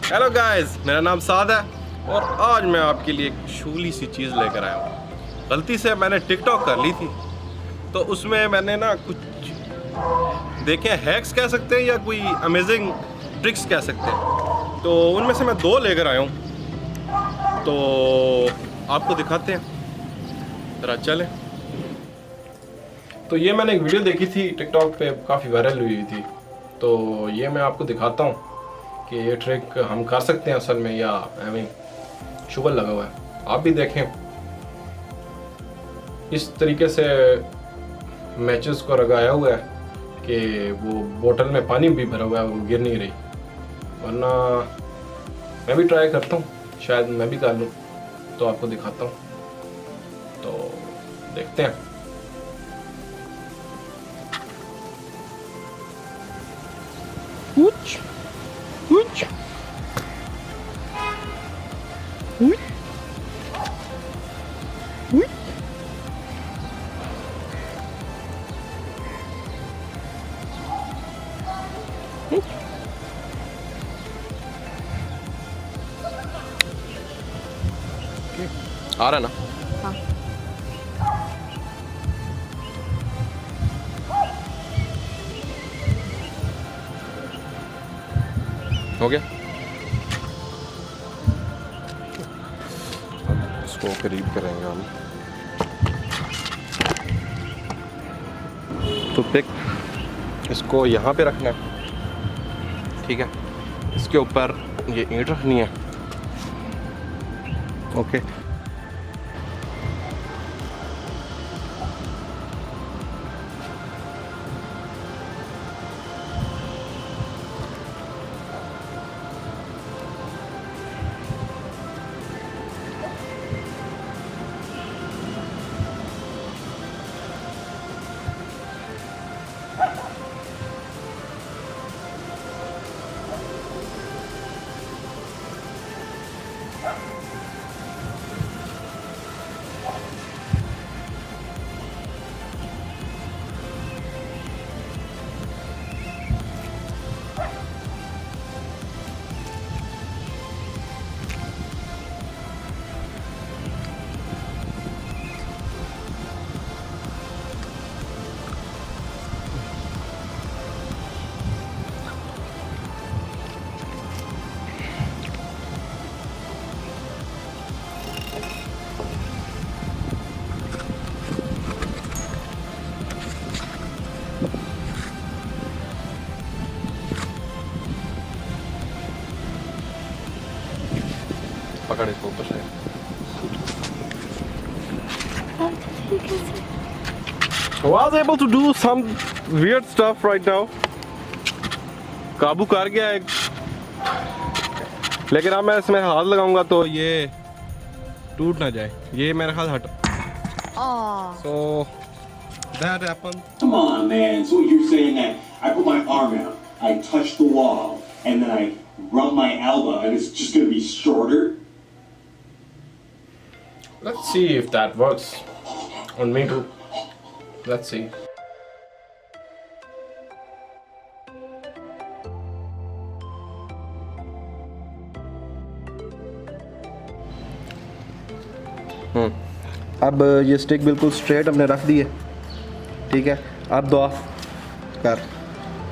Hello guys, मेरा नाम साद है और आज मैं आपके लिए एक शूली सी चीज़ लेकर आया हूँ। गलती से मैंने टिकटॉक कर ली थी, तो उसमें मैंने ना कुछ देखे, हैक्स कह सकते हैं या कोई अमेजिंग ट्रिक्स कह सकते हैं। तो उनमें से मैं 2 लेकर आया हूँ, तो आपको दिखाते हैं, ज़रा चलें। तो ये मैंने एक वीडियो देखी थी टिकटॉक पे, काफ़ी वायरल हुई थी, तो ये मैं आपको दिखाता हूँ कि ये ट्रिक हम कर सकते हैं असल में या हमें शुगर लगा हुआ है। आप भी देखें, इस तरीके से मैचेस को लगाया हुआ है कि वो बोतल में पानी भी भरा हुआ है, वो गिर नहीं रही। वरना मैं भी ट्राई करता हूँ, शायद मैं भी कर लूँ, तो आपको दिखाता हूँ, तो देखते हैं। कुछ कुछ आ रहा है ना? हाँ। हो गया। इसको करीब करेंगे हम, तो पिक इसको यहाँ पे रखना है, ठीक है। इसके ऊपर ये ईंट रखनी है, ओके। पकड़ इसको ऊपर से। Was able to do some weird stuff right now. काबू कर गया एक, लेकिन अब मैं इसमें हाथ लगाऊंगा तो ये टूट ना जाए। ये मेरा ख्याल हट। So that happened. Come on, man. So you're saying that I put my arm out, I touch the wall, and then I rub my elbow, and it's just gonna be shorter? Let's see if that works on me too. Let's see. अब ये stick बिल्कुल straight हमने रख दी है, ठीक है। अब दुआ कर,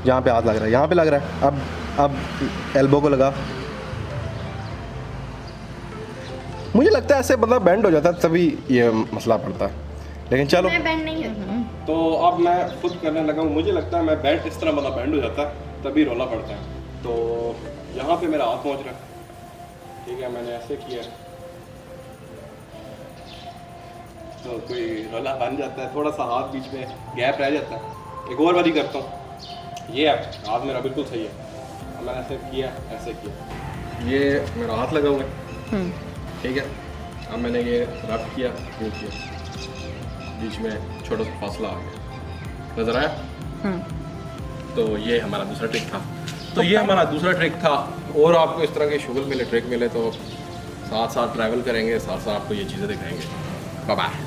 जहाँ पे हाथ लग रहा है यहाँ पे लग रहा है। अब एल्बो को लगा। मुझे लगता है ऐसे बंदा बेंड हो जाता है तभी ये मसला पड़ता है, लेकिन चलो। मैं बैंड नहीं है। तो अब मैं खुद करने लगा हूँ। मुझे लगता है मैं बेंड, इस तरह बंदा बेंड हो जाता है तभी रोला पड़ता है। तो यहाँ पे मेरा हाथ पहुँच रहा है, ठीक है। मैंने ऐसे किया तो कोई रोला बन जाता है, थोड़ा सा हाथ बीच में गैप रह जाता है। एक और बारी करता हूँ। ये है, हाथ मेरा बिल्कुल सही है। अब मैंने ऐसे किया, ऐसे किया, ये मेरा हाथ लगा हुआ है, ठीक है। अब मैंने ये रब किया, ये किया, बीच में छोटा सा फासला आ गया, नजर आया। तो ये हमारा दूसरा ट्रिक था। तो ये हमारा दूसरा ट्रिक था। और आपको इस तरह के शुगल मिले, ट्रिक मिले तो साथ साथ ट्रैवल करेंगे, साथ साथ आपको ये चीज़ें दिखाएंगे। Bye bye.